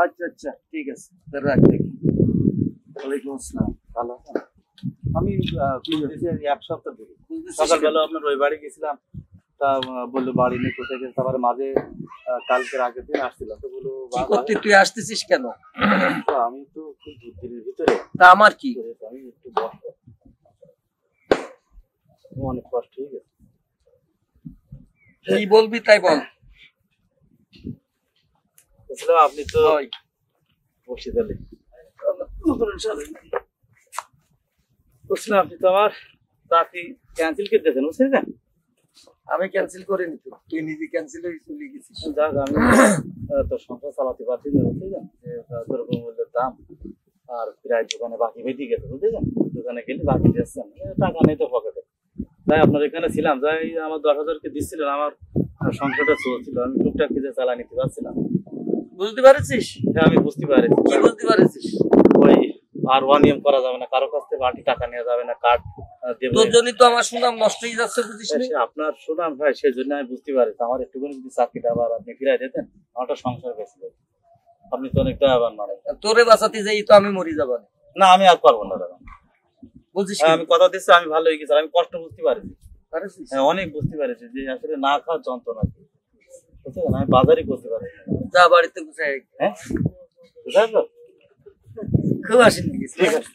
আচ্ছা আচ্ছা ঠিক আছে, রাখ দেখি। ওয়ালাইকুম আসসালাম। ভালো আমি এক সপ্তাহ ধরে সকালবেলা আপনার ওই বাড়ি গেছিলাম, তা বললো বাড়ি নেই, কোথায় গেছে। তারপরে মাঝে কালকের আগের দিন আসছিলাম, তো বললো তুই আসতেছিস কেন? আমি তো খুব দুর্দিনের ভিতরে। তা আমার কি, আমি একটু অনেক কষ্ট হয়ে গেছে। কি বলবি তাই বল। আপনি তো বসে তাহলে বুঝলাম, আপনি তো আমার চাকরি ক্যান্সেল করে দিয়েছেন, বুঝছেন না? আমি ক্যান্সেল করিনি, তো তুই নিজে ক্যান্সেল হয়ে চলে গেছিস। যাক, আমি তো সংসার চালাতে পারছি না, বুঝছেন? যে দ্রব্যমূল্যের দাম আর প্রায় দোকানে বাকি বেঁধে গেছে, বুঝলেন? দোকানে গেলে বাকি দিচ্ছেন, টাকা নেই তো পকেটে। তাই আপনার এখানে ছিলাম, যাই আমার 10,000 দিচ্ছিলেন, আমার সংসারটা চলছিল, আমি টুকটাক কিছু চালা নিতে পারছিলাম। বুঝতে পারছিস? হ্যাঁ, আমি বুঝতে পারছি। কি বুঝতে পারছিস? ওই আর অনিয়ম করা যাবে না, কারো কাছ থেকে বাড়তি টাকা নেওয়া যাবে না, কার্ড দেব। তোর জন্যই তো আমার সুনাম নষ্ট হয়ে যাচ্ছে, বুঝিস না? আপনার সুনাম ভাই, সেই জন্য আমি বুঝতে পারছি। আমার একটুখানি যদি চাকরিটা আবার আপনি ফিরাই দিতেন, আমারটা সংসার গেছিল। আপনি তো অনেকটা আবার মানে তোরে বাঁচাতে যাই তো আমি মরি যাবো না, আমি আর পারবো না দাদা, বুঝিস? আমি কথা দিচ্ছি, আমি ভালো হয়ে গেছি, আমি কষ্ট বুঝতে পারছি। হ্যাঁ, অনেক বুঝতে পারছি যে আসলে না খাওয়ার যন্ত্রণা কি, বুঝছেন? আমি বাজারই করতে পারছি না। যা বাড়িতে গুছাই। হ্যাঁ, বুঝাচ্ছো? খুব আসেনি। ঠিক আছে,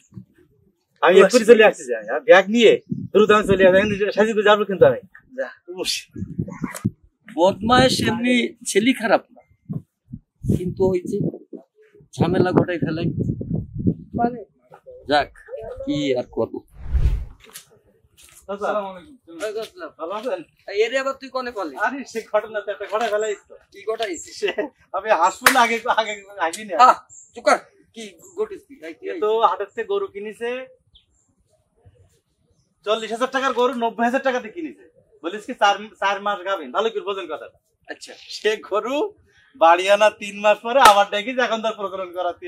আমি এক্ষুনি চলে আসছি, যাই ব্যাগ নিয়ে দ্রুত আমি চলে আসি, সাজিয়ে যাবো কিন্তু আমি। বদমাইশ এমনি ছেলে খারাপ না, কিন্তু ওই যে ঝামেলা ঘটাই ফেলাই, মানে যাক কি আর করবো। তুই কনে পালি? আরে সে ঘটনা তো একটা ঘটা ফেলাইস তো। কি ঘটাইছিস? আমি হাসবো না, আগে আগে আগে না। চুকার কি ঘটিস? তো হাটের থেকে গরু কিনেছে 40,000 টাকার গরু 90,000 টাকাতে কিনেছে, বলিস কি 4 মাস গাবেন। ভালো করে বোঝেন কথাটা। আচ্ছা, সে গরু বাড়ি আনা 3 মাস পরে আবার দেখি যে এখন তার প্রকরণ করাতে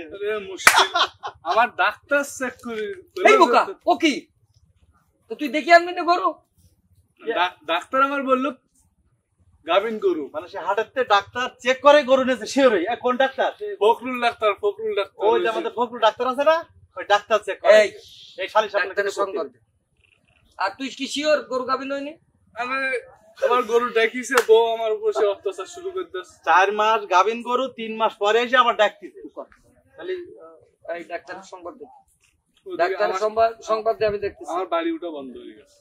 মুশকিল। আমার ডাক্তার চেক করে এই বোকা ও কি, তো তুই দেখি আনবি না গরু? ডাক্তার আমার বললো গাবিন গরু, মানে সে হাটের থেকে ডাক্তার চেক করে গরু নিয়েছে। শিওরই কোন doctor? Fakhrul doctor. Fakhrul doctor, ওই যে আমাদের ফখরুল ডাক্তার আছে না, ওই ডাক্তার চেক করে। এই শালি ডাক্তারের সংবাদ। আর তুই কি শিওর গরু গাবিন হয়নি? আমার গরু দেখিছে, বউ আমার উপর সে অত্যাচার শুরু করে দিয়েছে। 4 মাস গাবিন গরু 3 মাস পরে এসে আবার ডাকতেছে। খালি এই ডাক্তারের সংবাদ দে, ডাক্তারের সংবাদ দিয়ে আমি দেখতেছি। আমার বাড়ি উঠা বন্ধ হয়ে গেছে।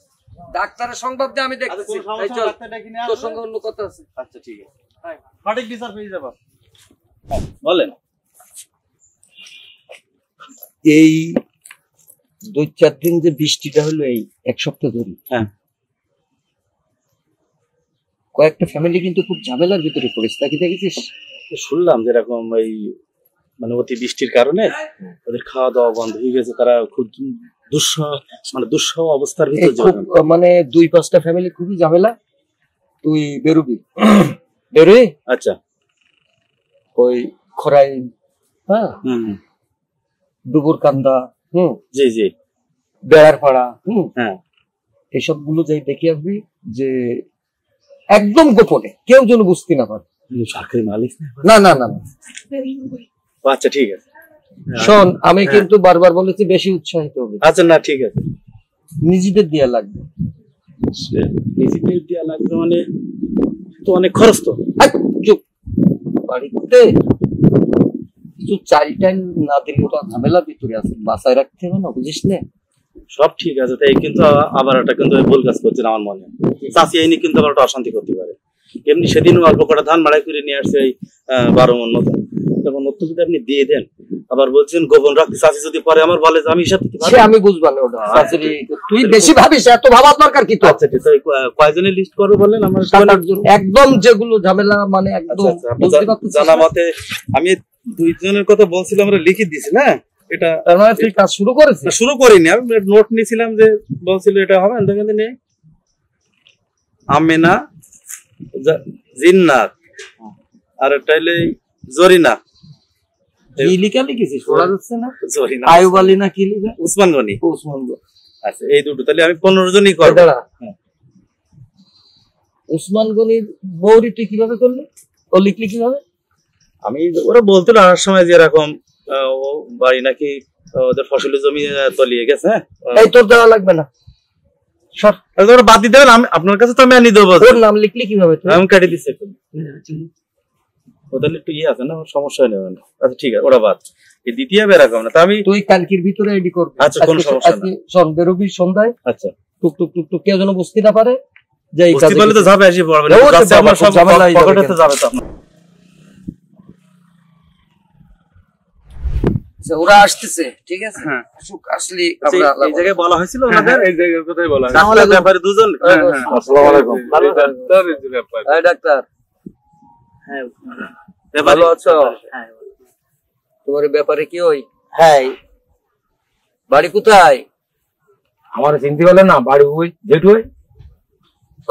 ডাক্তারের সংবাদ দিয়ে আমি দেখতেছি। এই চল, তোর সঙ্গে অন্য কথা আছে। আচ্ছা ঠিক আছে, সঠিক বিচার পেয়ে যাবো। বলেন। এই 2-4 দিন যে বৃষ্টিটা হলো, এই 1 সপ্তাহ ধরে, হ্যাঁ, কয়েকটা ফ্যামিলি কিন্তু খুব ঝামেলার ভিতরে পড়েছে। তা কি দেখেছিস? শুনলাম যেরকম এই মানে অতি বৃষ্টির কারণে ওদের খাওয়া দাওয়া বন্ধ হয়ে গেছে, তারা খুব দুঃসহ অবস্থার ভিতরে। মানে 2-5টা ফ্যামিলি খুবই ঝামেলা। তুই বেরোবি, বেরোই। আচ্ছা, ওই খরাই, হ্যাঁ, ডুবুর কান্দা, জি জি, বেড়ার পাড়া, হ্যাঁ, এসব গুলো যাই দেখে আসবি, যে একদম গোপনে কেউ যেন বুঝতে না পারে। সরকারি মালিক না না না। আচ্ছা ঠিক আছে, শোন, আমি কিন্তু বারবার বলেছি বেশি উৎসাহিত হবে। আচ্ছা না ঠিক আছে, নিজেদের দেয়া লাগবে। নিজেদের দেয়া লাগবে মানে তো অনেক খরচ তো। চুপ, বাড়িতে কিছু চাইটাই না দিলে ওটা ঝামেলার ভিতরে আছে, বাসায় রাখতে হবে না, বুঝিস না? সব ঠিক আছে, তাই কিন্তু আবার একটা কিন্তু ভুল কাজ করছেন আমার মনে। চাষি আইনি কিন্তু আবার অশান্তি করতে পারে। এমনি সেদিন অল্প কটা ধান মাড়াই করে নিয়ে আসছে, এই 12 মণ মতো। তখন নতুন যদি আপনি দিয়ে দেন, আবার বলছেন গোপন রাখতে, চাষি যদি পরে আমার বলে যে আমি হিসাব দিতে পারি, আমি বুঝবো না ওটা। তুই বেশি ভাবিস, এত ভাবার দরকার কি? তো আচ্ছা ঠিক আছে, কয়জনের লিস্ট করবো বলেন? আমার 7-8 জন, একদম যেগুলো ঝামেলা মানে একদম জানা মতে। আমি 2 জনের কথা বলছিলাম, আমরা লিখে দিয়েছি না এটা। তার মানে তুই কাজ শুরু করেছিস? শুরু করিনি, আমি নোট নিয়েছিলাম যে বলছিল এটা হবে। নেই আমেনা, জিন্নাত, আর এটা হলে জরিনা। কি লিখা লিখেছিস শোনা যাচ্ছে না? জরিনা, আয়ুব আলী না কি লিখা? উসমান গনি। উসমান গনি, আচ্ছা এই দুটো তাহলে আমি 15 জনই করব। উসমান গনির বউরি তুই কিভাবে করলি? ও লিখলি কিভাবে? আমি ওরা বলতো না আসার সময় যে এরকম ও বাড়ি নাকি ওদের ফসলের জমি তলিয়ে গেছে। এই তোর দেওয়া লাগবে না, সর। ওরা বাদ দিয়ে দেবেন, আপনার কাছে তো আমি আনি দেবো। তোর নাম লিখলি কিভাবে তুই? আমি কেটে দিচ্ছি একটু। ওদের একটু ইয়ে আছে না, সমস্যা নেই। আচ্ছা ঠিক আছে, ওরা বাদ। এই দ্বিতীয় এরকম না, তা আমি তুই কালকের ভিতরে রেডি করবি। আচ্ছা, কোনো সমস্যা না। শোন, বেরোবি সন্ধ্যায়, আচ্ছা টুক টুক টুক টুক, কেউ যেন বুঝতে না পারে যে এই বুঝতে কাজে পারলে তো যাবে, আসি পড়বে না। ও, যাচ্ছে আমার সব ঝামেলা হয়ে যাবে পকেটে তো কেন? যাবে তো আপনার। আচ্ছা, ওরা আসতেছে, ঠিক আছে? হ্যাঁ। আসলে আচ্ছা, এই জায়গায় বলা হয়েছিল হ্যাঁ, ওনাদের এই জায়গার কথাই বলা হয়। তাহলে ব্যাপারে দুজন। হ্যাঁ, হ্যাঁ। আসসালামু আলাইকুম। এই ডাক্তার, এই যে ব্যাপার। এই ডাক্তার, হ্যাঁ ভালো আছো? তোমার এই ব্যাপারে কি হই? হ্যাঁ, বাড়ি কোথায়? আমার চিনতে পারলেন না? বাড়ি ওই জেঠু,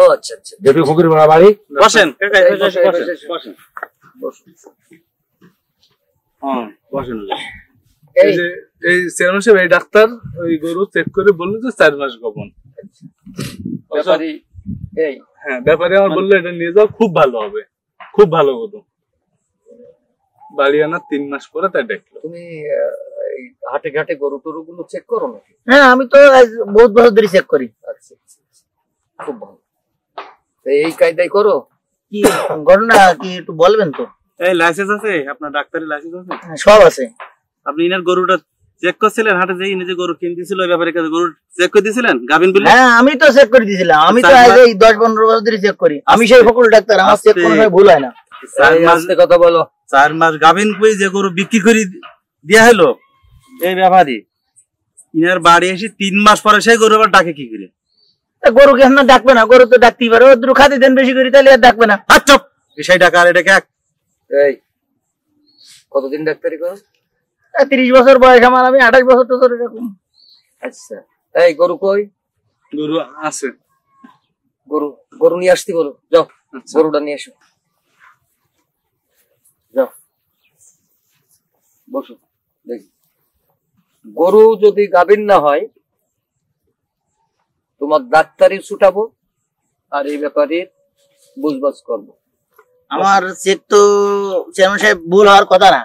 ও আচ্ছা আচ্ছা, জেঠু ফকির বাড়ি। বসেন কাকা, এই বসে, এই বসে, বসেন বসে। হ্যাঁ বসেন। এই যে এই চেয়ারম্যান সাহেব, এই ডাক্তার ওই গরু চেক করে বললো যে 4 মাস গোপন। ব্যাপারী, এই হ্যাঁ, ব্যাপারে আমার বললো এটা নিয়ে যাও, খুব ভালো হবে, খুব ভালো গরু। বাড়ি আনার 3 মাস পরে তাই দেখলো। তুমি এই হাটে ঘাটে গরু টরু গুলো চেক করো নাকি? হ্যাঁ, আমি তো আজ বহুত বছর ধরে চেক করি। আচ্ছা আচ্ছা, খুব ভালো। তো এই কায়দায় করো? কি ঘটনা কি একটু বলবেন তো? এই লাইসেন্স আছে আপনার? ডাক্তারের লাইসেন্স আছে? হ্যাঁ, সব আছে। আপনি ইনার গরুটা চেক করছিলেন হাটে, যে ইনি যে গরু কিনতেছিল ওই ব্যাপারে কাছে গরু চেক করে দিয়েছিলেন গাবিন বলে? হ্যাঁ, আমি তো চেক করে দিয়েছিলাম। আমি তো আজ এই 10-15 বছর ধরে চেক করি। আমি সেই ফকুল ডাক্তার, আমার চেক কোনো সময় ভুল হয় না। 4 এই মাস আস্তে কথা বলো। 4 মাস গাবিন কই যে গরু বিক্রি করে দেয়া হলো এই ব্যাপারে, ইনার বাড়ি এসে 3 মাস পরে সেই গরু আবার ডাকে কি করে? তা গরুকে এখন ডাকবে না? গরু তো ডাকতেই পারে। ওদের খাতে দেন বেশি করি, তাহলে আর ডাকবে না। আচ্ছা সেই ডাকা আর এটাকে এই কতদিন ডাক্তারি করো? 30 বছর বয়স আমার, আমি 28 বছর তো ধরে এরকম। আচ্ছা, এই গরু কই? গরু আছে। গরু গরু নিয়ে আসতে বলো, যাও গরুটা নিয়ে এসো, যাও বসো। দেখি, গরু যদি গাভীর না হয় তোমার ডাক্তারি ছুটাবো আর এই ব্যাপারে বুঝবাজ করবো। আমার চেক তো চেয়ারম্যান সাহেব ভুল হওয়ার কথা না।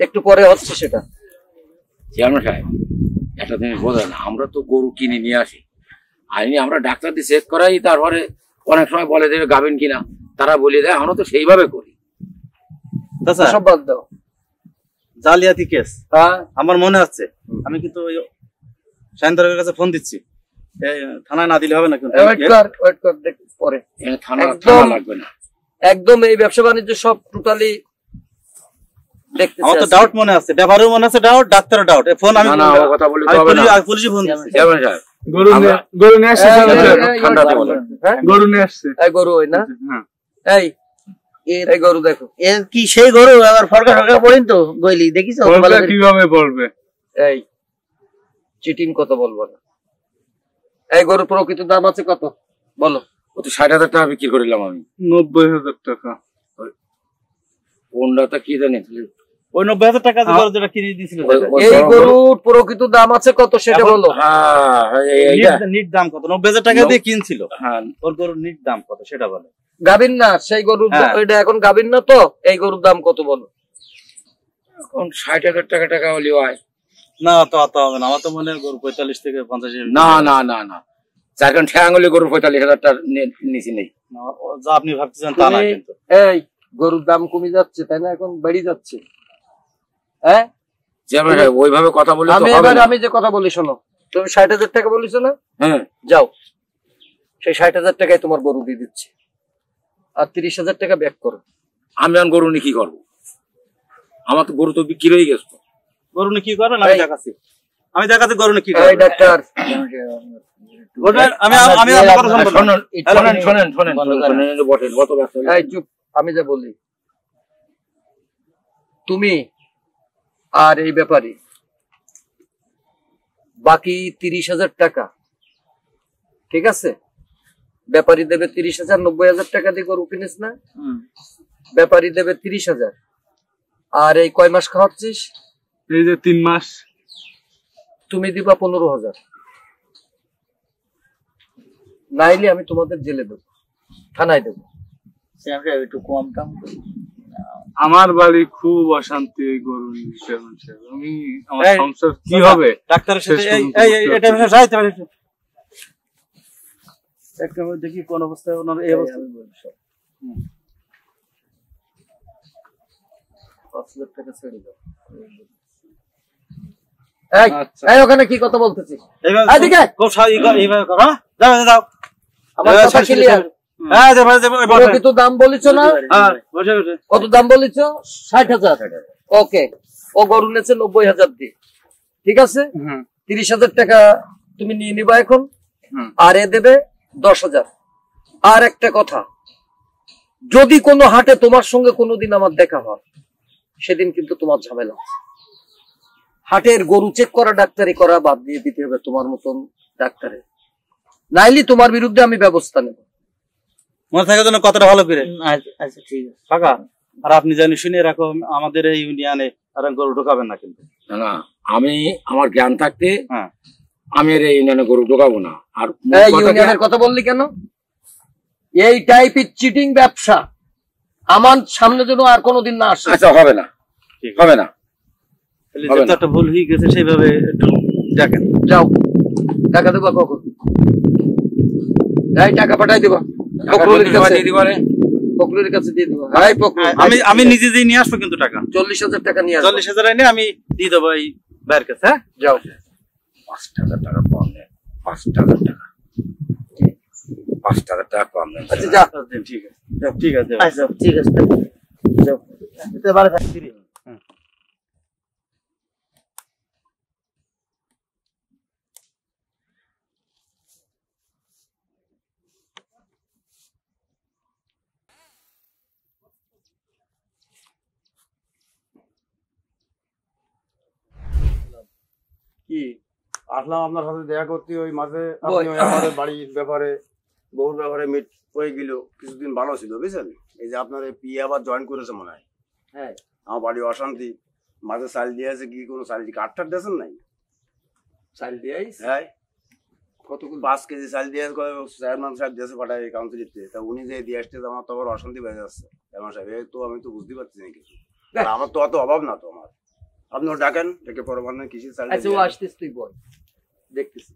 একটু পরে হচ্ছে সেটা। চেয়ারম্যান সাহেব, একটা জিনিস বোঝেন, আমরা তো গরু কিনে নিয়ে আসি, আইনি আমরা ডাক্তার দিয়ে চেক করাই, তারপরে অনেক সময় বলে দেবে গাবেন কিনা, তারা বলে দেয়, আমরা তো সেইভাবে করি। সব বাদ দাও। জালিয়াতি কেস হ্যাঁ, আমার মনে হচ্ছে। আমি কিন্তু ওই শাহিনদারের কাছে ফোন দিচ্ছি, থানায় না দিলে হবে না কিন্তু। ওয়েট কর, দেখ পরে। এখানে থানা একদম। থানা লাগবে না। একদম এই ব্যবসা বাণিজ্য সব টোটালি দেখতে আমার তো ডাউট মনে আছে, ব্যাপারেও মনে আছে ডাউট, ডাক্তারও ডাউট। ফোন আমি না, না, আমার কথা বললে তো হবে না। পুলিশে ফোন দিচ্ছি। চেয়ারম্যান সাহেব, গরু নিয়ে আসছে। ঠান্ডাতে বলেন। গরু নিয়ে আসছে। এই গরু ওই না? হ্যাঁ, এই গরু দেখো। এ কি সেই গরু? আবার ফরকা ফরকা পড়েন তো গইলি, দেখিস? বলবে কিভাবে বলবে? এই চিটিং কত বলবো না। এই গরুর প্রকৃত দাম আছে কত বলো? ও তো 60,000 টাকা বিক্রি করিলাম আমি। 90,000 টাকা। কোনটা কি জানি? ওই 90,000 টাকা যে গরু যেটা কিনে দিয়েছিল এই গরুর প্রকৃত দাম আছে কত সেটা বলো। হ্যাঁ, এইটা নিট দাম কত? 90,000 টাকা দিয়ে কিনছিল। হ্যাঁ, ওর গরুর নিট দাম কত সেটা বলে। গাভীর না সেই গরুর, হ্যাঁ। ওইটা এখন গাভীর না তো, এই গরুর দাম কত বলো? এখন 60,000 টাকা হলেও হয়। না তো অত হবে না, আমার তো মনে হয় গরু 45 থেকে 50। না না না না, চারখান ঠ্যাং হলে গরু 45,000 টাকা নিচে নেই। না, যা আপনি ভাবতেছেন তা না কিন্তু। এই গরুর দাম কমে যাচ্ছে তাই না, এখন বেড়ে যাচ্ছে। হ্যাঁ, চেয়ারম্যান সাহেব, ওইভাবে কথা বলে তো আমি হবে এবার না। আমি যে কথা বলি শোনো, তুমি 60,000 টাকা বলেছ না? হ্যাঁ, যাও, সেই 60,000 টাকায় তোমার গরু দিয়ে দিচ্ছি, আর 30,000 টাকা ব্যাক করো। আমি এখন গরু নিয়ে কি করবো? আমার তো গরু তো বিক্রি হয়ে গেছে। গরু নিয়ে কি করবেন আমি এই- দেখাচ্ছি, গরু নিয়ে কি এই করবেন। ডাক্তার, আমি আপনার কথা শুনবো না। শোনেন, বটেন, কত ব্যস্ত হয়ে এই চুপ, আমি যা বলি, তুমি আর এই ব্যাপারে বাকি 30,000 টাকা, ঠিক আছে? ব্যাপারী দেবে 30,000, 90,000 টাকা দিয়ে গরু কিনিস না? ব্যাপারী দেবে 30,000, আর এই কয় মাস খাওয়াচ্ছিস? এই যে 3 মাস। তুমি দিবা 15,000, নাইলে আমি তোমাদের জেলে দেবো, থানায় দেবো। একটু কম টাম আমার বাড়ি খুব অশান্তি এই গরু নিয়ে, চেয়ারম্যান সাহেব। আমি আমার এই, সংসার কি হবে ডাক্তারের সাথে শেষ এই পর্যন্ত এই এই- এটা যাইতে পারে একটা দেখি কোন অবস্থায় ওনার এই অবস্থা। 5,000 টাকা ছেড়ে দাও। এই, আচ্ছা। এই ওখানে কি কথা বলতেছিস? এইভাবে এদিকে। খুব এইভাবে করো, হ্যাঁ? যাও যাও আমার কথা ক্লিয়ার। হ্যাঁ যাও যাও প্রকৃত দাম বলেছো না? হ্যাঁ বসে বসে কত দাম বলেছো? 60,000। ওকে, ও গরু নেছে 90,000 দিয়ে, ঠিক আছে? 30,000 টাকা তুমি নিয়ে নিবা এখন, আর এ দেবে 10,000। আর একটা কথা, যদি কোনো হাটে তোমার সঙ্গে কোনোদিন আমার দেখা হয়, সেদিন কিন্তু তোমার ঝামেলা আছে। হাটের গরু চেক করা ডাক্তারি করা বাদ দিয়ে দিতে হবে তোমার মতন ডাক্তারের, নাইলে তোমার বিরুদ্ধে আমি ব্যবস্থা নেব। মনে থাকে যেন কথাটা ভালো করে। আচ্ছা ঠিক আছে কাকা, আর আপনি জানি শুনে রাখো, আমাদের এই ইউনিয়নে আর গরু ঢোকাবেন না কিন্তু। না না, আমি আমার জ্ঞান থাকতে হ্যাঁ আমি আর এই ইউনিয়নে গরু ঢোকাবো না। আর মোট এই কথা কি- ইউনিয়নের কথা বললি কেন? এই টাইপের চিটিং ব্যবসা আমার সামনে যেন আর কোনোদিন না আসে। আচ্ছা, হবে না, ঠিক হবে না। তাহলে হবে যেহেতু না। একটা ভুল হয়ে গেছে সেইভাবে একটু দেখেন। যাও, টাকা দেবা কখন? এই টাকা পাঠাই দিবা টাকা ফখরুলের কাছে, দিয়ে দিবা রে। ফখরুলের কাছে দিয়ে দিবা। এই ফখরুল, আমি নিজে দিয়ে নিয়ে আসবো কিন্তু টাকা 40,000 টাকা নিয়ে আসবো। 40,000 এনে আমি দিয়ে দেবো এই ভাইয়ের কাছে। হ্যাঁ যাও। 5,000 টাকা কম নেন, 5,000 টাকা, 5,000 টাকা কম নেন। আচ্ছা যা। ঠিক আছে ঠিক আছে আচ্ছা ঠিক আছে যাও এতে বারে থাকছি রে। কি আসলাম আপনার সাথে দেখা করতে, ওই মাঝে ওই। আপনি ওই আমাদের বাড়ির ব্যাপারে বহুর ব্যাপারে মিট হয়ে গেল, কিছুদিন ভালো ছিল বুঝছেন। এই যে আপনার এই পিয়ে আবার জয়েন করেছে মনে হয়। হ্যাঁ, আমার বাড়ি অশান্তি, মাঝে চাল দিয়েছে কি কোনো চাল কাঠটার দিয়েছেন নাই? চাল দিয়ে আইস। হ্যাঁ কতগুলো? 5 কেজি চাল দিয়ে চেয়ারম্যান সাহেব দিয়েছে পাঠায় কাউন্সিলিতে, তা উনি যে দিয়ে আসতে আমার তো আবার অশান্তি বেড়ে যাচ্ছে। চেয়ারম্যান সাহেব এই তো আমি তো বুঝতে পারছি না কিছু, আর আমার তো অত অভাব না তো আমার। আপনি ওর ডাকেন, ডেকে পরমানে কৃষি চাল আচ্ছা, ও আসতিস তুই বল, দেখতেছি।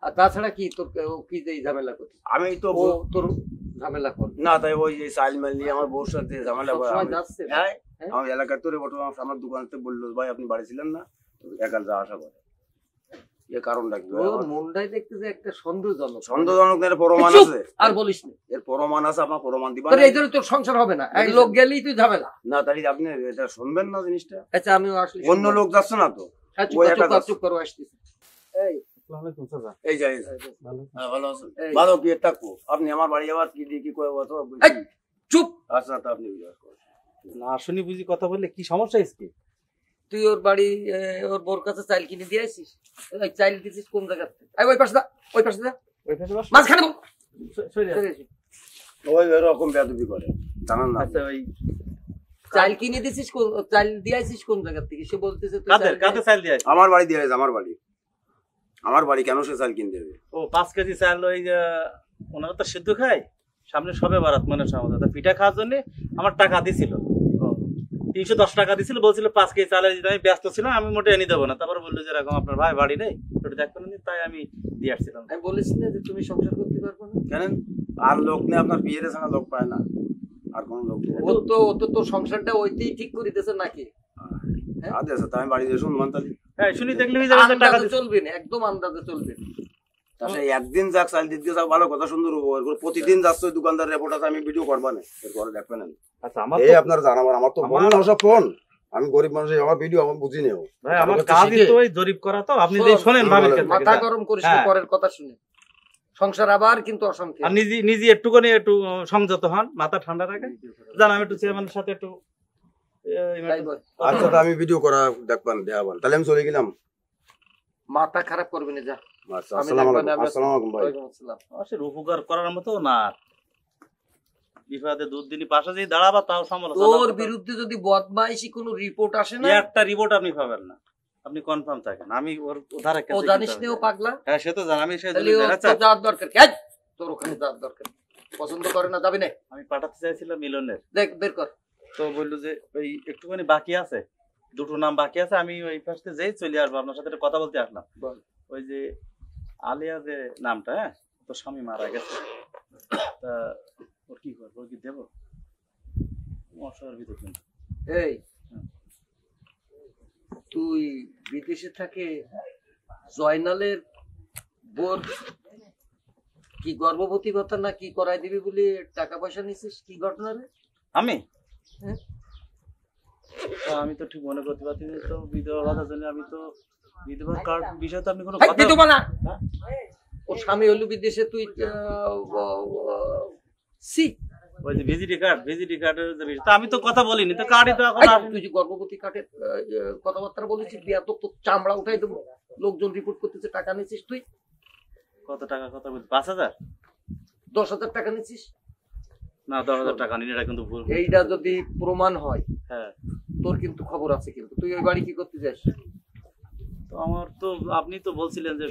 আর তাছাড়া কি তোর ও কি যে এই ঝামেলা করছিস? আমি তো ও তোর ঝামেলা কর না, তাই ওই যে চাল মাল নিয়ে আমার বউর সাথে ঝামেলা করে। সবসময় আমি- যাচ্ছে? হ্যাঁ, হ্যাঁ? আমার এলাকার তোরে বর্তমান আমার দোকানতে বললো ভাই আপনি বাড়ি ছিলেন না, একা যা আসা করে এর কারণটা কি? তোর মনটাই দেখতেছে একটা সন্দেহজনক। সন্দেহজনক এর প্রমাণ চুপ! আছে, আর বলিস না। এর প্রমাণ আছে, আপনার প্রমাণ দিবা তোর না? এই জন্য তোর সংসার হবে না, এক লোক গেলেই তুই ঝামেলা। না তাহলে আপনি এটা শুনবেন না জিনিসটা, আচ্ছা আমিও আসলে অন্য লোক যাচ্ছে না তো। হ্যাঁ, চুপ ওই কর, একা চুপ কর, যাচ্ছে। চুপ করো, আসতেছি। এই এই যাই হ্যাঁ, ভালো আছেন? ভালো কি থাকবো আপনি আমার বাড়ি আবার কি দিয়ে কি করে বলতো? এই, চুপ! আচ্ছা তা আপনি বিশ্বাস করেন। না শুনি বুঝি কথা বললে কি সমস্যা কি? তুই ওর বাড়ি ওর বোর কাছে চাল কিনে দিয়ে আসিস? ওই চাল দিছিস কোন জায়গা থেকে? এই ওই পাশে দা, ওই পাশে দা, ওই পাশে বস। মাঝখানে বল। সরে যা। ওই এরকম বেয়াদবি করে জানেন না? আচ্ছা ওই চাল কিনে দিছিস চাল দিয়ে আসিস কোন জায়গা থেকে? সে বলতেছে তুই কাদের চাল কাদের চাল দিয়ে আসে? আমার বাড়ি দিয়ে আছে, আমার বাড়ি কেন সে চাল কিনতে দেবে? ও 5 কেজি চাল ওই যে ওনারা তো সিদ্ধ খায়, সামনে সবে বারাত মানে সমাজে তা পিঠা খাওয়ার জন্য আমার টাকা দিছিল, 310 টাকা দিছিল, বলছিল 5 কেজি চালের দিতে। আমি ব্যস্ত ছিলাম, আমি মোটে এনে দেবো না। তারপরে বললো যে এরকম আপনার ভাই বাড়ি নেই, একটু দেখবেন না, তাই আমি দিয়ে আসছিলাম। আমি বলিস না যে তুমি সংসার করতে পারবো না? জানেন আর লোক নেই, আপনার বিয়ের সাথে লোক পায় না, আর কোন লোক নেই। ও তো তোর সংসারটা ওইতেই ঠিক করে দিতেছে নাকি? আচ্ছা তাই আমি বাড়ি দিয়ে শুনবেন তাহলে। হ্যাঁ শুনি দেখলে হয়ে যাবে যে টাকা আন্দাজে দিছে। চলবে না, একদম আন্দাজে চলবে না। তাহলে একদিন যাক চাল দিতে যাক ভালো কথা সুন্দর হবো, এরপর প্রতিদিন যাচ্ছে ওই দোকানদার রেপোর্ট আছে, আমি ভিডিও করবো না, এরপরে দেখবেন না। আচ্ছা আমার এই আপনার জানাবার আমার তো ফোন না, ওসব ফোন আমি গরিব মানুষ, আমার ভিডিও আমার বুঝি নেও। ভাই আমার কাজই তো ওই জরিপ করা, তো আপনি যে শোনেন ভাবেন কেন? মাথা গরম করিস না হ্যাঁ। পরের কথা শুনে, সংসার আবার কিন্তু অশান্তি। আর নিজে নিজে একটুখানি একটু সংযত হন, মাথা ঠান্ডা রাখেন। জান আমি একটু চেয়ারম্যানের সাথে একটু তাই বল। আচ্ছা তা আমি ভিডিও করা দেখবেন দেখাবেন, তাহলে আমি চলে গেলাম। মাথা খারাপ করবি না, যা। আচ্ছা আমি আসসালামু দেখবো না, আলাইকুম। আমি- আসসালামু আলাইকুম ভাই। ওয়ালাইকুম আসসালাম। আসলে উপকার করার মতো না, বিপদে দুধ দিনই পাশে যেই দাঁড়াবা তাও সমালোচনা তোর করতে- বিরুদ্ধে যদি বদমাইশি কোনো রিপোর্ট আসে না, একটা রিপোর্ট আপনি পাবেন না, আপনি কনফার্ম থাকেন। আমি ওর ধারে ও জানিস না ও পাগলা, হ্যাঁ সে তো জান, আমি সে তাহলে ওর তো যাওয়ার দরকার কি? এই, তোর ওখানে যাওয়ার দরকার নেই। পছন্দ করে না, যাবি না। আমি পাঠাতে চাইছিলাম মিলনের। দেখ বের কর, তো বললো যে ওই একটুখানি বাকি আছে, দুটো নাম বাকি আছে, আমি ওই পাশে যেই চলে আসবো, আপনার সাথে একটা কথা বলতে আসলাম। ওই যে আলিয়া যে নামটা, হ্যাঁ, তোর স্বামী মারা গেছে, তা ওর কি করবো, ওর কি দেবো? অসহায়ের ভিতর কিন্তু। এই তুই বিদেশে থাকে জয়নালের বোর কি গর্ভবতী ভাতা না কি করাই দিবি বলে টাকা পয়সা নিছিস, কি ঘটনা রে? আমি হ্যাঁ? আমি তো ঠিক মনে করতে পারছি না, তো বিধবা ভাতার জন্য আমি তো বিধবা কার্ড বিষয়ে তো আপনি কোনো হাই, কথা বিধবা না। হ্যাঁ? ওর স্বামী হলো বিদেশে, তুই সি ওই যে ভিজিটি কার্ডের যে বিষয়, তা আমি তো কথা বলিনি, তো কার্ডই তো এখন আসেনি। তুই যে গর্ভবতী কার্ডের কথাবার্তা বলেছিস, বিয়া তো তোর চামড়া উঠাই দেবো। লোকজন রিপোর্ট করতেছে টাকা নিছিস তুই। কত টাকা কথা বলছি? 5,000? 10,000 টাকা নিছিস। না, 10,000 টাকা নিন, এটা কিন্তু ভুল। এইটা যদি প্রমাণ হয়, হ্যাঁ, তোর কিন্তু খবর আছে। কিন্তু তুই ওই বাড়ি কি করতে যাস? তো আমার তো আপনি তো বলছিলেন যে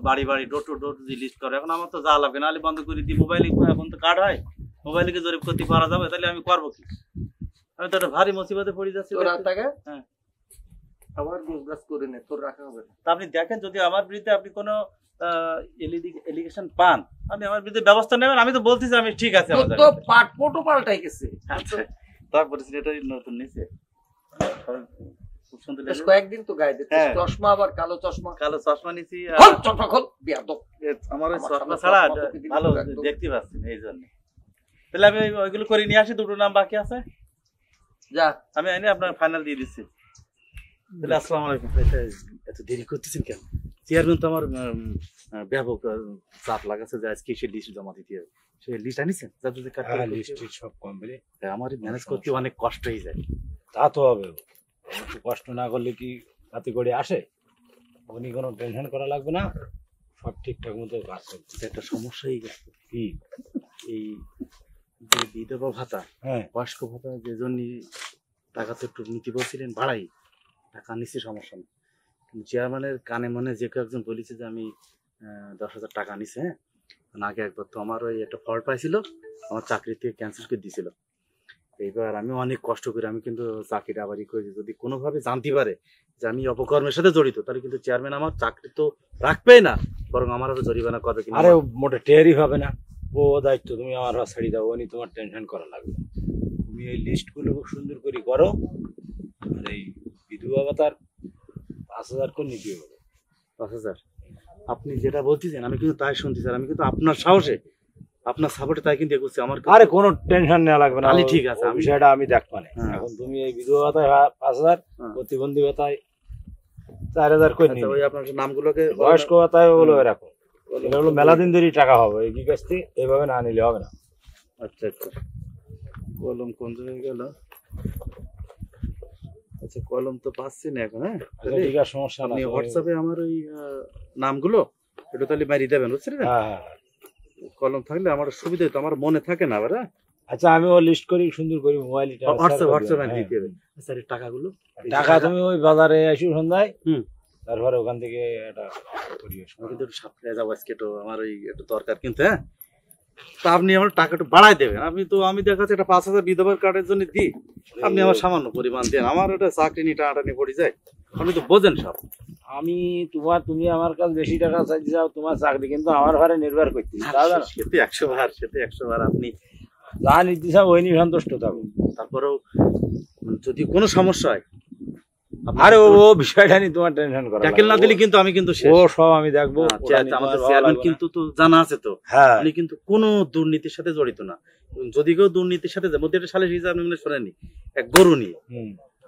বাড়ি বাড়ি ডোর টু ডোর লিস্ট করে, এখন আমার তো যা লাগবে, নাহলে বন্ধ করে দিই। মোবাইলে এখন তো কার্ড হয়, মোবাইলে কি জরিপ করতে পারা যাবে? তাহলে আমি করবো কি? আমি তো একটা ভারী মুসিবতে পড়ে যাচ্ছি। তোর টাকা হ্যাঁ, আবার গোছগাছ করে নে, তোর রাখা হবে না। তা আপনি দেখেন, যদি আমার বিরুদ্ধে আপনি কোনো এলিগেশন পান, আপনি আমার বিরুদ্ধে ব্যবস্থা নেবেন। আমি তো বলতেছি আমি ঠিক আছে। তোর তো পাটপটও পাল্টাই গেছে। আচ্ছা, তারপরে এটাই নতুন নিচে খুব সুন্দর বেশ লেগেছে। কয়েকদিন তো গায়ে দিচ্ছিস হ্যাঁ। চশমা, আবার কালো চশমা। কালো চশমা নিছি, খোল চশমা, খোল বিয়াদব। আমার ওই আমার চশমা সামনে ছাড়া চশমা তো পৃথিবীতে ভালো একদম। দেখতে পাচ্ছি না, এই জন্য। তাহলে আমি ওইগুলো করে নিয়ে আসি, দুটো নাম বাকি আছে, যা আমি এনে আপনার ফাইনাল দিয়ে দিচ্ছি। তাহলে আসসালামু আলাইকুম। এত দেরি করতেছেন কেন? চেয়ারম্যান তো আমার ব্যাপক চাপ লাগাচ্ছে যে আজকে সে লিস্ট জমা দিতে হবে। সে লিস্ট আনিছেন? লিস্ট সব কমপ্লিট। আমার ম্যানেজ করতে অনেক কষ্ট হয়ে যায়। তা তো হবে, একটু কষ্ট না করলে কি হাতে করে আসে? উনি কোনো টেনশন করা লাগবে না, সব ঠিকঠাক মতো কাজ করছে। একটা সমস্যা হয়ে গেছে। কি? এই যে বিধবা ভাতা, হ্যাঁ, বয়স্ক ভাতা, যে জন্য টাকা তো একটু নিতে বলছিলেন, বাড়াই টাকা নিচ্ছি, সমস্যা নেই। কিন্তু চেয়ারম্যানের কানে মনে যে কেউ একজন বলেছে যে আমি 10,000 টাকা নিছে। হ্যাঁ, আগে একবার তো আমার ওই একটা ফল্ট পাইছিল, আমার চাকরি থেকে ক্যান্সেল করে দিয়েছিল। এইবার আমি অনেক কষ্ট করি, আমি কিন্তু চাকরিটা আবারই করেছি। যদি কোনোভাবে জানতে পারে যে আমি অপকর্মের সাথে জড়িত, তাহলে কিন্তু চেয়ারম্যান আমার চাকরি তো রাখবেই না, বরং আমার আরো জরিমানা করবে। আরে মোটে টেরই হবে না, ও দায়িত্ব তুমি আমার হাত ছাড়ি দাও, উনি তোমার টেনশন করা লাগবে না। তুমি এই লিস্টগুলো খুব সুন্দর করে করো, আর এই বিধবা ভাতার 5,000 করে নিতে হবে। 5,000? আপনি যেটা বলতেছেন আমি কিন্তু তাই শুনছি স্যার, আমি কিন্তু আপনার সাহসে, আপনার সাপোর্টে তাই কিন্তু এগোচ্ছি। আমার আরে কোনো টেনশন নেওয়া লাগবে না, তাহলে ঠিক আছে, আমি বিষয়টা আমি দেখবো না। হ্যাঁ। এখন তুমি এই বিধবা ভাতায় 5,000, হ্যাঁ। প্রতিবন্ধী ভাতায় 4,000 করে আচ্ছা, নিবে। ওই আপনার নামগুলোকে বয়স্ক ভাতায় ওগুলো রাখো, এটা হলো মেলা দিন ধরেই টাকা হবে, এই কিস্তি এইভাবে না নিলে হবে না। আচ্ছা আচ্ছা, কলম কোন জায়গায় গেল? আচ্ছা, কলম তো পাচ্ছি না এখন। হ্যাঁ, আচ্ছা, ঠিক আছে, সমস্যা আপনি নেই। হোয়াটসঅ্যাপে আমার ওই নামগুলো একটু তাহলে মারিয়ে দেবেন, বুঝছেন? হ্যাঁ হ্যাঁ, কলম থাকলে আমার সুবিধা হতো, আমার মনে থাকে না আবার। হ্যাঁ, আচ্ছা আমি ও লিস্ট করি সুন্দর করে মোবাইল হোয়াটসঅ্যাপে দিয়ে দেবেন। স্যার, এই টাকাগুলো টাকা তুমি ওই বাজারে আসি সন্ধ্যায়, হুম। তারপরে ওখান থেকে এটা করিয়ে এসো। আমি কিন্তু একটু সাপ্লাই যাবো আজকে, একটু আমার ওই একটু দরকার কিন্তু। হ্যাঁ, তা আপনি আমার টাকা একটু বাড়াই দেবেন। আমি দেখা যাচ্ছে এটা 5,000 বিধবার কার্ডের জন্য দিই, আপনি আমার সামান্য পরিমাণ দেন। আমার ওটা চাকরি নিয়ে টানাটানি পড়ে যায়, আপনি তো বোঝেন সব। তুমি আমার কাছে বেশি টাকা চাইতে চাও, তোমার চাকরি কিন্তু আমার ঘরে নির্ভর করতে, সেতে 100 বার আপনি যা নিতে চাও ওই নিয়ে সন্তুষ্ট থাকো। তারপরেও যদি কোনো সমস্যা হয়, আরে ও বিষয়টা নিয়ে তোমার টেনশন করা ট্যাকেল না দিলে কিন্তু আমি কিন্তু শেষ। ও সব আমি দেখবো। আচ্ছা, আমাদের চেয়ারম্যান কিন্তু তো জানা আছে তো, হ্যাঁ, উনি কিন্তু কোনো দুর্নীতির সাথে জড়িত না। যদি কেউ দুর্নীতির সাথে যায়, মধ্যে একটা সালিশ হিসাব আপনি মনে শোনেনি, এক গরু নিয়ে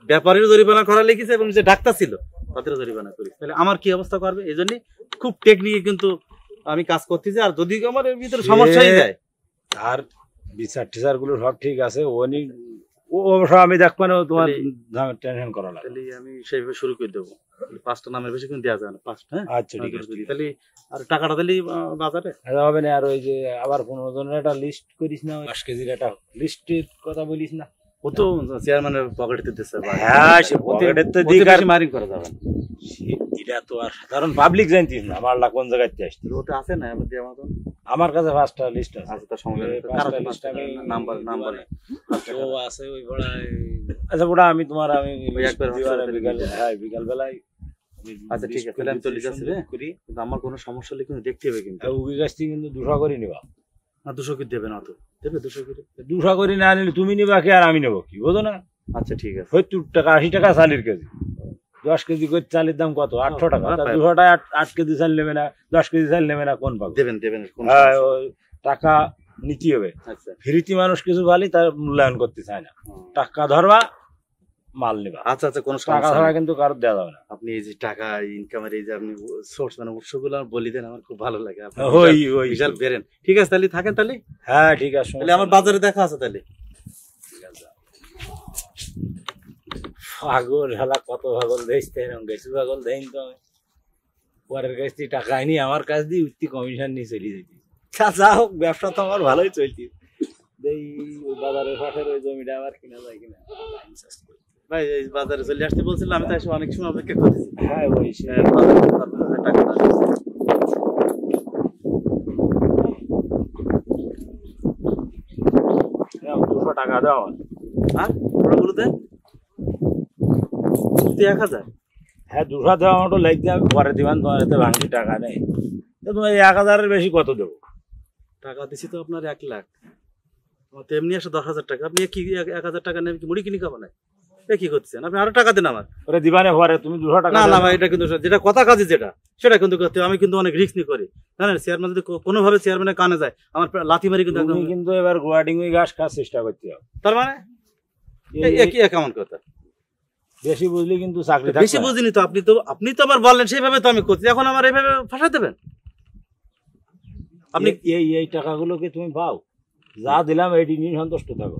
ব্যাপারীর জরিমানা করা লিখেছে, এবং যে ডাক্তার ছিল তাদেরও জরিমানা করি। তাহলে আমার কি অবস্থা করবে? এই জন্য খুব টেকনিকে কিন্তু আমি কাজ করতেছি। আর যদি আমার এর ভিতরে সমস্যা হয়ে যায়, আর বিচার টিচার গুলো সব ঠিক আছে, ও অবশ্য আমি দেখবো না, তোমার টেনশন করা লাগে। তাহলে আমি সেইভাবে শুরু করে দেবো। 5টা নামের বেশি কিন্তু দেওয়া যায় না, 5টা। হ্যাঁ, আচ্ছা ঠিক আছে। তাহলে আর টাকাটা দিলে বাজারে হবে না। আর ওই যে আবার 15 জনের একটা লিস্ট করিস না, 10 কেজির একটা লিস্টের কথা বলিস না। ও তো চেয়ারম্যানের পকেটে দিতেছে। হ্যাঁ, সে পকেটের তো দিক আর মারিং করা যাবে না। এটা তো আর সাধারণ পাবলিক জানতিস না মারলা কোন জায়গায় আসছে। ওটা আছে না আমাদের মতন? আমার কাছে 5টা লিস্ট আছে। আচ্ছা তার সঙ্গে এই 5টা লিস্ট আমি নাম্বার ও আছে ওই বড়াই। আচ্ছা বড়া আমি তোমার আমি ওই একবার বিকাল বেলায় আচ্ছা ঠিক আছে তাহলে আমি চলে যাচ্ছি রে করি। কিন্তু আমার কোনো সমস্যা হলে কিন্তু দেখতে হবে কিন্তু উগি গাছ থেকে কিন্তু 200 করে নিবা না 200 কি দেবে না তো দেবে 200 করে 200 করে না নিলে তুমি নিবা কি আর আমি নেবো কি বুঝো না? আচ্ছা ঠিক আছে 70 টাকা 80 টাকা চালের কেজি, 10 কেজি করে চালের দাম কত? 800 টাকা। 200 টাকা 8 কেজি চাল নেবে না, 10 কেজি চাল নেবে না, কোন পাবে? দেবেন দেবেন হ্যাঁ ওই টাকা নিতে হবে। আচ্ছা ফ্রিতে মানুষ কিছু পালি তার মূল্যায়ন করতে চায় না, টাকা ধরবা মাল নেবা। আচ্ছা আচ্ছা কোনো টাকা সমস্যা ধরা নেই। কিন্তু কারো দেওয়া যাবে না। আপনি এই যে টাকা ইনকামের এই যে আপনি সোর্স মানে উৎসগুলো আমার বলি দেন, আমার খুব ভালো লাগে। আপনি ওই ওই বিশাল বেরেন। ঠিক আছে তাহলে থাকেন তাহলে। হ্যাঁ ঠিক আছে, তাহলে আমার বাজারে দেখা আছে তাহলে। পাগল হেলা কত পাগল দেখতে এরকম গেছি পাগল দেন তো আমি। পরের কাছ থেকে টাকা আনি আমার কাছ দিয়ে উঠতি কমিশন নিয়ে চলে যেতি। যা হোক ব্যবসা তো আমার ভালোই চলতি। এই ওই বাজারের পাশের ওই জমিটা আবার কিনা যায় কিনা ভাই এই বাজারে চলে আসতে বলছিলাম, আমি তো এসে অনেক সময় অপেক্ষা করতেছি। হ্যাঁ ওই সে বাজারে টাকা দাও। 200 টাকা দাও আমার। হ্যাঁ ওরা বলে দেন 1000। হ্যাঁ 200 দেওয়া আমার তো লাগছে, আমি পরে দিবান, তোমার এতে ভাঙি টাকা নেই। তো তোমার 1000-এর বেশি কত দেবো? টাকা দিছি তো আপনার 1 লাখ, আমার তো এমনি আসে 10,000 টাকা। আপনি কি 1000 টাকা নেবেন কি মুড়ি কিনে খাবো না? এ কি করছেন আপনি? আরো টাকা দেন আমার। ওরে দিবানে পরে তুমি 200 টাকা না দাও। না ভাই এটা কিন্তু যেটা কথা কাজে যেটা সেটা কিন্তু করতে হবে। আমি কিন্তু অনেক রিস্ক নিয়ে করি জানেন। চেয়ারম্যান যদি কোনোভাবে চেয়ারম্যানের কানে যায় আমার লাথি মারি কিন্তু একদম। তুমি কিন্তু এবার গোয়াডিং ওই ঘাস খাওয়ার চেষ্টা করতে হবে। তার মানে কেমন কথা? বেশি বুঝলি কিন্তু চাকরি বেশি বুঝিনি তো। আপনি তো আবার বললেন সেইভাবে তো আমি করছি, এখন আমার এইভাবে ফাঁসা দেবেন আপনি? এই টাকাগুলোকে তুমি পাও, যা দিলাম এটি নিয়ে সন্তুষ্ট থাকো।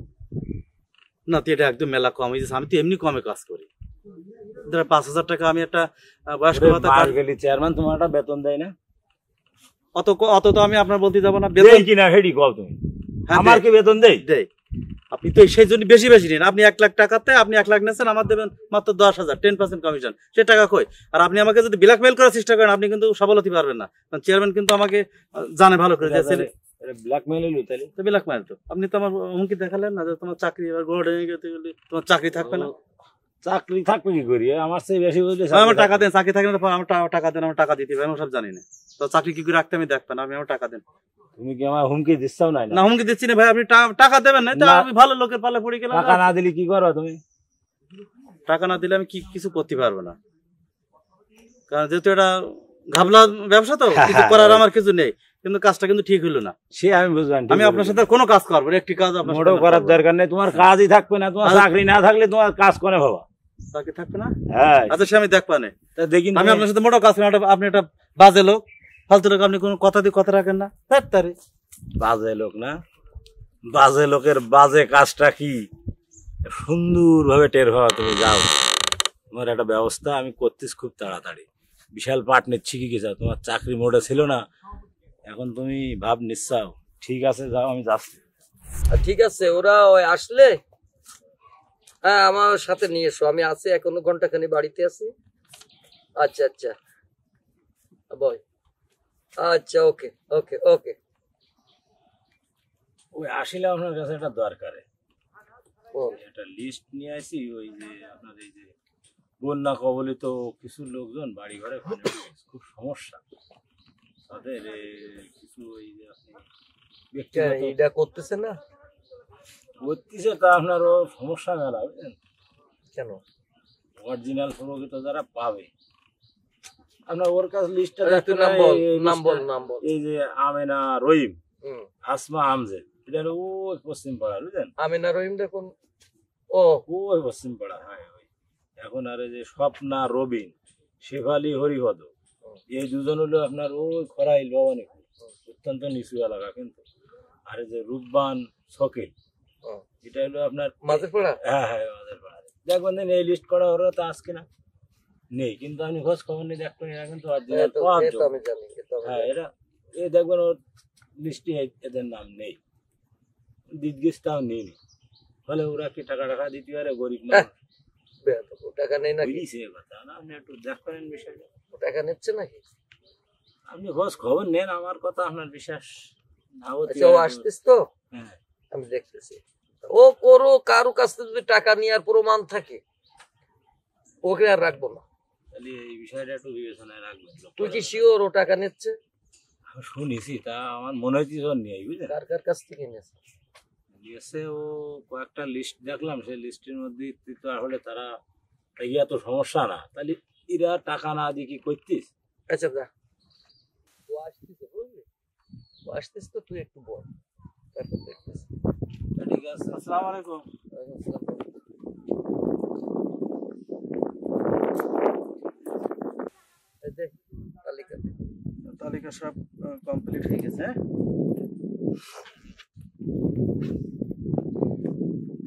না তো এটা একদম মেলা কম হয়েছে। আমি তো এমনি কমে কাজ করি। 5,000 টাকা আমি একটা বয়স্ক ভাতা গেলি চেয়ারম্যান তোমার একটা বেতন দেয় না? অত তো আমি আপনার বলতে যাবো না। বেতন কিনা হেডি কও তুমি, আমার কি বেতন দেই? দেয়। আপনি তো সেই জন্য বেশি নিন। আপনি 1 লাখ টাকাতে আপনি 1 লাখ নিয়েছেন, আমার দেবেন মাত্র 10,000, 10% কমিশন। সে টাকা কই? আর আপনি আমাকে যদি ব্ল্যাকমেইল করার চেষ্টা করেন আপনি কিন্তু সফল হতে পারবেন না, কারণ চেয়ারম্যান কিন্তু আমাকে জানে ভালো করে। ব্ল্যাকমেইল হলো তাহলে তো ব্ল্যাকমেইল তো আপনি তো আমার হুমকি দেখালেন না যে তোমার চাকরি এবার গোড়ে গেতে গেলে তোমার চাকরি থাকবে না। চাকরি থাকবে কি করি? আমার সেই বেশি বুঝলে আমার টাকা দেন, চাকরি থাকলে আমার টাকা দেন, আমার টাকা দিতে হবে। আমি সব জানি না তো চাকরি কি করে রাখতে আমি দেখবেন। আপনি আমার টাকা দেন। তুমি কি আমার হুমকি দিচ্ছাও না? না হুমকি দিচ্ছি না ভাই, আপনি টাকা দেবেন না তো আমি ভালো লোকের পাল্লা পড়ে গেলাম। টাকা না দিলে কি করো তুমি? টাকা না দিলে আমি কিছু করতে পারবো না, কারণ যেহেতু এটা ঘাবলা ব্যবসা তো কিছু করার আমার কিছু নেই। কিন্তু কাজটা কিন্তু ঠিক হলো না। সে আমি বুঝলাম, আমি আপনার সাথে কোনো কাজ করবো না। একটি কাজ আপনার মোটেও করার দরকার নেই। তোমার কাজই থাকবে না, তোমার চাকরি না থাকলে তোমার কাজ করে বাবা চাকরি থাকবে না। হ্যাঁ আচ্ছা সে আমি দেখবা না। দেখি আমি আপনার সাথে মোটেও কাজ করি না। আপনি একটা বাজে লোক, ফালতু লোক। আপনি কোনো কথা দিয়ে কথা রাখেন না। তারে বাজে লোক না, বাজে লোকের বাজে কাজটা কি সুন্দর ভাবে টের হওয়া। তুমি যাও, তোমার একটা ব্যবস্থা আমি করতেছি খুব তাড়াতাড়ি। বিশাল পাট নিচ্ছি কি যাও, তোমার চাকরি মোড়ে ছিল না, এখন তুমি ভাব নিচ্ছাও। ঠিক আছে যাও, আমি যাচ্ছি। ঠিক আছে, ওরা ওই আসলে হ্যাঁ আমার সাথে নিয়ে এসো। আমি আছি এখনো ঘন্টাখানি বাড়িতে আছি। আচ্ছা আচ্ছা বয়। আচ্ছা ওকে ওকে ওকে। ওই আসলে আপনার কাছে একটা দরকারে ও একটা লিস্ট নিয়ে আসি। ওই যে আপনার এই যে বন্যা কবলিত কিছু লোকজন বাড়ি ঘরে খুব সমস্যা তাদের। কিছু ওই যে আপনি এটা করতেছে না করতেছে, তা আপনারও সমস্যা মেলা বুঝলেন। কেন? অরিজিনাল প্রকৃত যারা পাবে আপনার ওর কাছে লিস্টটা নাম বল। এই যে আমেনা রহিম, আসমা আমজেদ, এটা হলো ওই পশ্চিম পাড়া বুঝলেন। আমেনা রহিম দেখুন, ও ওই পশ্চিম পাড়া। হ্যাঁ ওই এখন আর এই যে স্বপ্না রবিন, শেফালি হরিপদ, এই দুজন হলো আপনার ওই খরাইল ভবানী, অত্যন্ত নিচু এলাকা কিন্তু। আর এই যে রূপবান শকিল, এটা হলো আপনার মাঝের পাড়া। হ্যাঁ হ্যাঁ মাঝের পাড়া। দেখবেন দিন এই লিস্ট করা ওরা তো আজকে না নেই, কিন্তু আমি খোঁজ খবর নিয়ে দেখবেন এরা কিন্তু আমি জানি। হ্যাঁ এরা এই দেখবেন ওর লিস্টে এদের নাম নেই, দিদগিস্তাও নেই। ফলে ওরা কি টাকা দিতে পারে গরিব মানুষ? টাকা নেই নাকি? কথা না, আপনি একটু দেখবেন বিষয়টা। টাকা নিচ্ছে নাকি? আপনি খোঁজ খবর নেন, আমার কথা আপনার বিশ্বাস আচ্ছা ও আসতিস তো, আমি দেখতেছি। ও করো, কারো কাছ থেকে যদি টাকা নেওয়ার প্রমাণ থাকে ওকে আর রাখবো না। এই বিষয়টা একটু বিবেচনায় রাখবেন। তুই কি শিওর ও টাকা নিচ্ছে? আমি শুনেছি, তা আমার মনে হচ্ছে নিয়ে বুঝলেন। কার কার কাছ থেকে নিয়েছে? নিয়েছে ও কয়েকটা লিস্ট দেখলাম, সেই লিস্টের মধ্যে হলে তারা ইয়া তো সমস্যা না, তাহলে এরা টাকা না দিয়ে কি করতিস? আচ্ছা যা, ও আসতিস বুঝলি, ও আসতিস তো তুই একটু বল, তারপর দেখতেছি। ঠিক আছে, আসসালামু আলাইকুম। তালিকা সব কমপ্লিট হয়ে গেছে।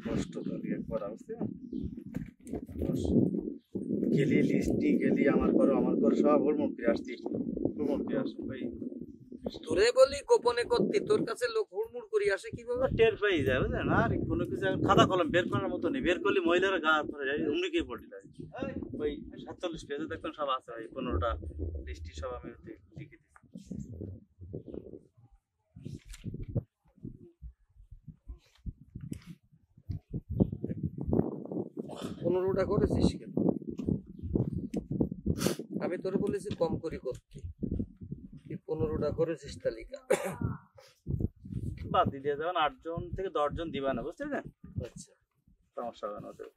কষ্ট তালিকা করা হচ্ছে, গেলি লিস্টি গেলি আমার করো সব হুড়মুড় ফিরে আসছি, ভাই তোরে বলি গোপনে করতি, তোর কাছে লোক হুড়মুড় করি আসে কিভাবে? টের পাই যায় বুঝলেন। আর কোনো কিছু খাতা কলম বের করার মতো নেই, বের করলে মহিলারা গা ধরে যায়, অমনি গিয়ে পড়ে যায়। ওই 47 পেজে দেখবেন সব আছে, ওই 15টা লিস্টি সব আমি লিখে দিচ্ছি। 15টা করেছিস কেন? আমি তোরে বলেছি কম করি করতে, তুই 15টা করেছিস তালিকা। বাদ দিয়ে যাবেন, 8 জন থেকে 10 জন দিবা না, বুঝতে পেরেছেন? আচ্ছা, সমস্যা হবে না ওদের।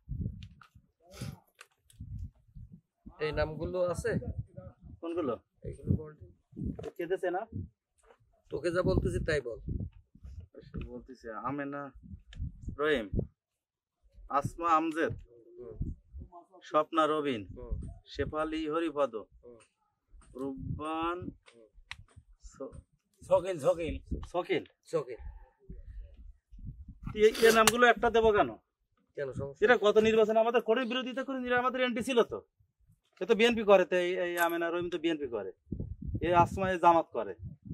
এই নামগুলো আছে? কোনগুলো? এইগুলো বল। কেঁদেছে না? তোকে যা বলতেছি তাই বল। বলতেছে আমেনা রহিম, আসমা আমজেদ, স্বপ্না রবিন, শেফালি হরিপদ, রুব্বান শকিল শকিল শকিল। চোখে এই নামগুলো একটা দেবো কেন? কেন সমস্যা? এরা গত নির্বাচনে আমাদের করে বিরোধিতা করে, এরা আমাদের এন্টি ছিল তো, এ তো বিএনপি করে, তো এই আমেনা রহিম তো বিএনপি করে, এই আসমা জামাত করে,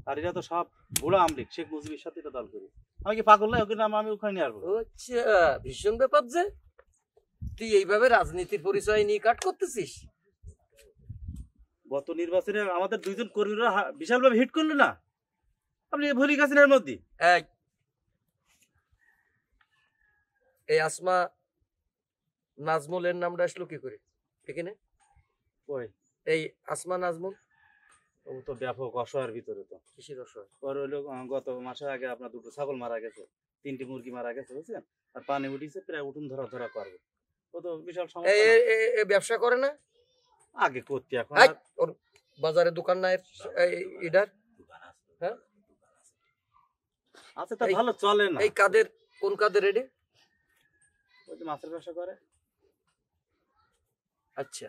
আর এরা তো সব বুড়া আমলিক, শেখ মুজিবের সাথে দল করি। আমি কি পাগল না? ওকে নাম আমি ওখানে নিয়ে আসবো? আচ্ছা, ভীষণ ব্যাপার যে তুই এইভাবে রাজনীতির পরিচয় নিয়ে কাট করতেছিস। গত নির্বাচনে আমাদের 2 জন কর্মীরা বিশালভাবে হিট করলো না, আপনি ভুলে গেছেন এর মধ্যে। এই আসমা নাজমুলের নামটা আসলো কি করে এখানে? ওই এই আসমা নাজমুল ও তো ব্যাপক অসহায়ের ভিতরে, তো কিসের অসহায়? ওর হইলো গত মাসের আগে আপনার 2টো ছাগল মারা গেছে, 3টি মুরগি মারা গেছে, বুঝছেন? আর পানি উঠিছে, প্রায় উঠুন ধরা করবে। ও তো বিশাল সমস্যা। এই ব্যবসা করে না? আগে করতে, এখন ওর বাজারে দোকান নাই এটার? হ্যাঁ আচ্ছা, তা ভালো চলে না। এই কাদের, কোন কাদের রেডি? ওই যে মাছের ব্যবসা করে। আচ্ছা,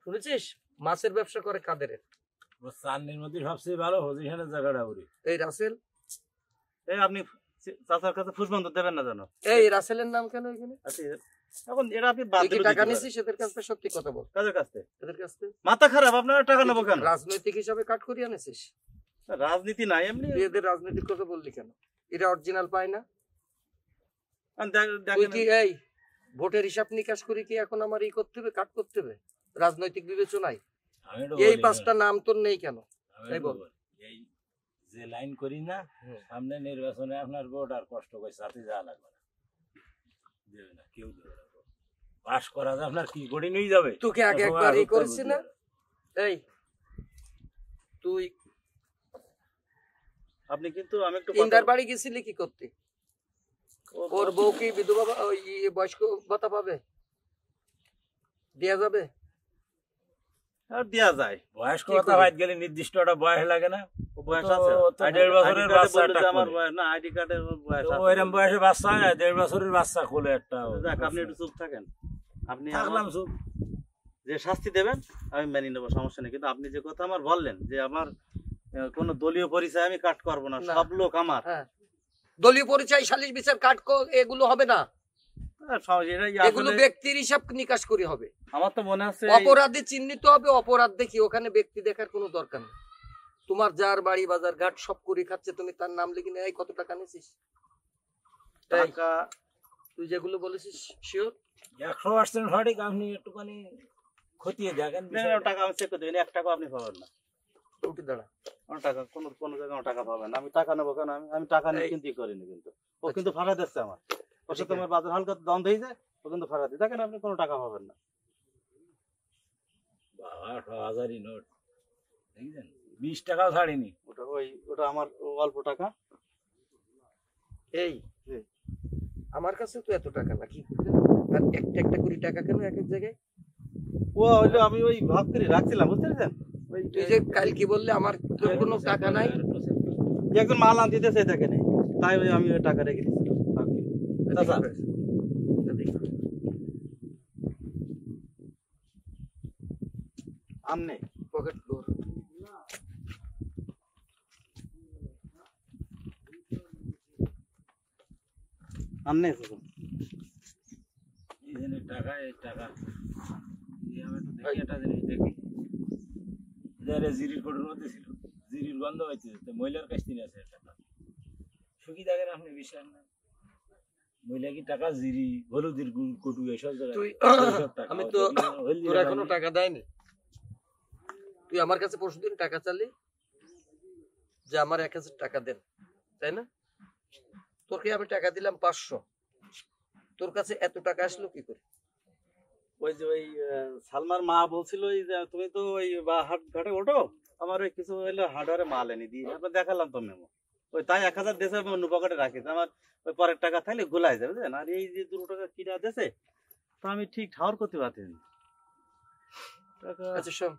শুনেছিস মাছের ব্যবসা করে কাদের? চান্দির মধ্যে সবচেয়ে ভালো পজিশনের জায়গাটা বলি। এই রাসেল। এই আপনি চাচার কাছে ফুসবন্ধ দেবেন না জানো? এই রাসেলের নাম কেন এখানে? আচ্ছা, এখন এটা আপনি বাদ দিবেন। টাকা নিছিস এদের কাছ থেকে? সত্যি কথা বল। কাদের কাছ থেকে? এদের কাছ থেকে। মাথা খারাপ, আপনারা টাকা নেবো কেন? রাজনৈতিক হিসাবে কাট করিয়ে আনেছিস? রাজনীতি নাই এমনি। এদের রাজনীতির কথা বললি কেন? এরা অরিজিনাল পায় না? তুই কি এই ভোটের হিসাব নিকাশ করি কি এখন আমার ই করতে হবে, কাট করতে হবে রাজনৈতিক বিবেচনায়? এই 5টা নাম তোর নেই কেন? তাই বল। এই যে লাইন করি না, সামনে নির্বাচনে আপনার ভোট আর কষ্ট করে সাথে যাওয়া লাগবে না, দেবে না, কেউ দেবে না। পাস করা যায় আপনার কি করে নিয়ে যাবে? তোকে আগে একবার ই করেছি না? এই তুই আপনি কিন্তু আমি একটু ইন্দার বাড়ি গেছিলি কি করতে? ওর বউ কি বিধবা বয়স্ক ভাতা পাবে? দেয়া যাবে? আর দেয়া যায়। বয়স্ক ভাতা পাইতে গেলে নির্দিষ্ট একটা বয়স লাগে না? বয়স আছে, 1.5 বছরের বাচ্চা। আমার বয়স না, আইডি কার্ডের বয়স আছে। ওইরকম বয়সে বাচ্চা হয়, 1.5 বছরের বাচ্চা খোলে একটা। যাক, আপনি একটু চুপ থাকেন। আপনি থাকলাম চুপ। যে শাস্তি দেবেন আমি মেনে নেবো, সমস্যা নেই। কিন্তু আপনি যে কথা আমার বললেন যে আমার কোন দলীয় পরিচয় আমি কাট করবো না, সব লোক আমার। দলীয় পরিচয়, সালিশ বিচার কাট এগুলো হবে না, এগুলো ব্যক্তির হিসাব নিকাশ করে হবে। আমার তো মনে আছে অপরাধী চিহ্নিত হবে, অপরাধ দেখি, ওখানে ব্যক্তি দেখার কোনো দরকার নেই। তোমার যার বাড়ি বাজার ঘাট সব করে খাচ্ছে, তুমি তার নাম লিখে নেই কত টাকা নিছিস? টাকা তুই যেগুলো বলেছিস শিওর 100% সঠিক? আপনি একটুখানি খতিয়ে দেখেন। টাকা আমি চেক করে দেবেন, 1 টাকা আপনি পাবেন না। উঠে দাঁড়া। কোনো টাকা কোনো জায়গায় আমার টাকা পাবেন না। আমি টাকা নেবো কেন? আমি টাকা নিয়ে কিন্তু করিনি কিন্তু। ও কিন্তু ফাঁকা দিচ্ছে আমার। ওর সাথে আমার বাজার হালকা দ্বন্দ্ব হয়েছে, ও কিন্তু ফাঁকা দিয়ে দেখেন আপনি কোনো টাকা পাবেন না। বাবা 8,000 নোট দেখছেন, 20 টাকাও ছাড়িনি। ওটা আমার অল্প টাকা। এই আমার কাছে তো এত টাকা না, কি করবে? আর একটা একটা করে টাকা কেন এক এক জায়গায়? ও হইলো আমি ওই ভাগ করে রাখছিলাম, বুঝতে পেরেছেন? তুই যে কাল কি বললে আমার তোর কোনো টাকা নাই? একজন মাল আনতে দিতেছে দেখে নেই, তাই আমি ওই টাকা রেখে দিচ্ছিলাম। আচ্ছা আমনে পকেট তোর আমনে এই যে টাকা, এই টাকা আমি একটু দেখি, একটা জিনিস দেখি। যারা জিরির কোটের মধ্যে ছিল, জিরির গন্ধ পাইছে, মহিলার কাছ থেকে আছে টাকা। সুখী দেখেন আপনি, বিশ্বাস না? মহিলা কি টাকা জিরি, হলুদের কটু এসব জায়গায়। তুই আমি তো তোর এখনো টাকা দেয়নি। তুই আমার কাছে পরশুদিন টাকা চালি যে আমার 1000 টাকা দেন, তাই না? তোকে আমি টাকা দিলাম 500, তোর কাছে এত টাকা আসলো কি করে? ওই যে ওই সালমার মা বলছিল ওই যে তুমি তো ওই হাট ঘাটে ওঠো, আমার ওই কিছু হইলো হাটবারে মাল এনে দিই, তারপর দেখালাম তো মেমো। ওই তাই 1000 দেশে আমি অন্য পকেটে রাখি, আমার ওই পরের টাকা থাকলে গোলাই যাবে, বুঝলেন? আর এই যে 2 টাকা কিনা দেশে তো আমি ঠিক ঠাউর করতে পারছি না টাকা। আচ্ছা শোন,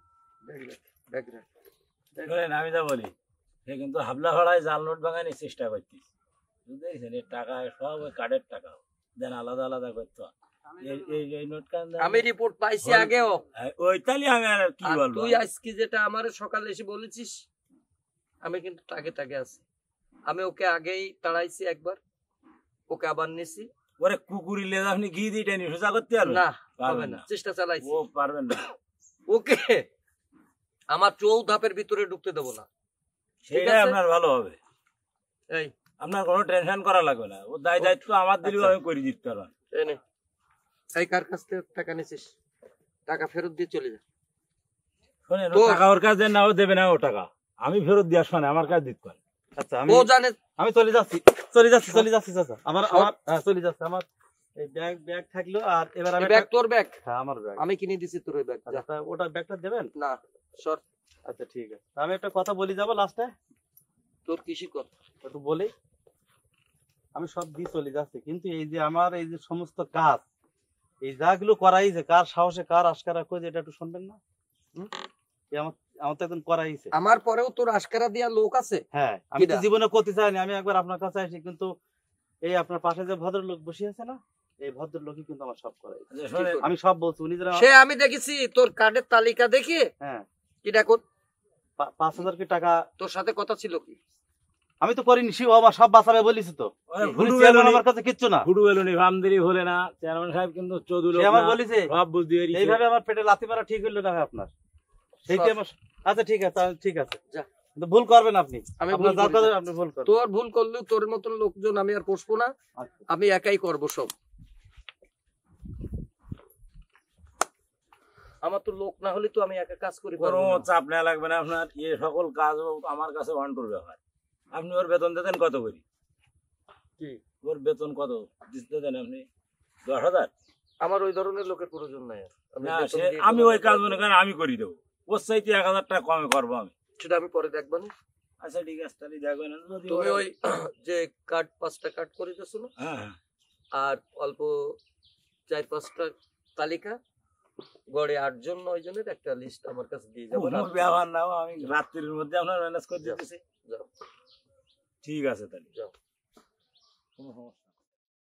ব্যাগ রাখ। শোনেন, আমি যা বলি, সে কিন্তু হাবলা ভাড়ায় জাল নোট ভাঙানোর চেষ্টা করতিস, বুঝতে পেরেছেন? এই টাকা সব ওই কার্ডের টাকা, দেন আলাদা আলাদা করতো। এই নোট কান আমি রিপোর্ট পাইছি আগেও। ওই তালি আমি আর কি বলবো। তুই আজকে যেটা আমার সকালে এসে বলেছিস, আমি কিন্তু টাগে আছি। আমি ওকে আগেই তাড়াইছি একবার, ওকে আবার নিছি। ওরে কুকুরি লেজ আপনি ঘি দিয়ে টেনে সোজা করতে পারবেন না, পারবেন না, চেষ্টা চালাইছি। ও পারবেন না। ওকে আমার 14 ধাপের ভিতরে ঢুকতে দেবো না। সেটাই আপনার ভালো হবে। এই আপনার কোনো টেনশন করা লাগবে না, ও দায়িত্ব আমার দিলেও আমি করে দিতে পারবেন। এনে এই কার কাছ থেকে টাকা নিছিস? টাকা ফেরত দিয়ে চলে যা। শোনেন, টাকা ওর কাছে না, ও দেবে না ও টাকা, আমি ফেরত দিয়ে আসবো না, আমার কাছে দিতে পারেন। আচ্ছা ও জানে। আমি চলে যাচ্ছি চাচা। আমার চলে যাচ্ছে। আমার এই ব্যাগ থাকলো, আর এবার আমি ব্যাগ তোর ব্যাগ? হ্যাঁ আমার ব্যাগ, আমি কিনে দিছি তোর ওই ব্যাগ। আচ্ছা ওটা ব্যাগটা দেবেন? না সর। আচ্ছা ঠিক আছে, আমি একটা কথা বলি যাবো লাস্টে। তোর কৃষি কর একটু বলি, আমি সব দিয়ে চলে যাচ্ছি, কিন্তু এই যে আমার এই যে সমস্ত কাজ, এই যাগুলো করাই যে কার সাহসে কার আশকারা কই, এটা একটু শুনবেন না? আমার তো একদম করাইছে। আমার পরেও তোর আশকারা দিয়া লোক আছে। হ্যাঁ, আমি তো জীবনে করতে চাইনি, আমি একবার আপনার কাছে আসি, কিন্তু এই আপনার পাশে যে ভদ্রলোক বসে আছে না, এই ভদ্রলোকই কিন্তু আমার সব করাই। আমি সব বলছি, উনি যারা সে আমি দেখেছি তোর কার্ডের তালিকা দেখে। হ্যাঁ কি দেখো 5,000 কি টাকা তোর সাথে কথা ছিল কি? আমি তো করিনি, সে আমার সব বাঁচাবে বলিস তো। আমার কাছে কিচ্ছু না, ফুটু বেলুনি ভামদেরি হলে না, চেয়ারম্যান সাহেব কিন্তু চৌধুরী আমার বলিছে সব বুঝতে পেরেছি। এইভাবে আমার পেটে লাথি মারা ঠিক হইলো না আপনার, সেইটি আমার। আচ্ছা ঠিক আছে, ঠিক আছে, যা। ভুল করবেন আপনি, আমি আপনি ভুল করবেন। তোর ভুল করলেও তোর মতন লোকজন আমি আর পোষবো না, আমি একাই করবো সব। আমার তো লোক না হলে তো আমি একা কাজ করি। কোনো চাপ নেওয়া লাগবে না আপনার, এ সকল কাজ আমার কাছে ওয়ান্টুর ব্যাপার। আপনি ওর বেতন দিতেন কত করি? কি ওর বেতন কত দিতে দেন আপনি? 10,000? আমার ওই ধরনের লোকের প্রয়োজন নাই। আমি ওই কাজ মনে করেন আমি করে দেবো, ওর চাইতে 1,000 টাকা কমে করবো আমি। সেটা আমি পরে দেখবো না। আচ্ছা ঠিক আছে, তাহলে দেখবেন। তুমি ওই যে কার্ড 5টা কার্ড করে দিয়েছো না, আর অল্প 4-5টা তালিকা গড়ে 8 জন 9 জনের একটা লিস্ট আমার কাছে দিয়ে যাবো। ব্যবহার নাও, আমি রাত্রির মধ্যে আপনার ম্যানেজ করে দিতেছি। যাও। ঠিক আছে তাহলে যাও।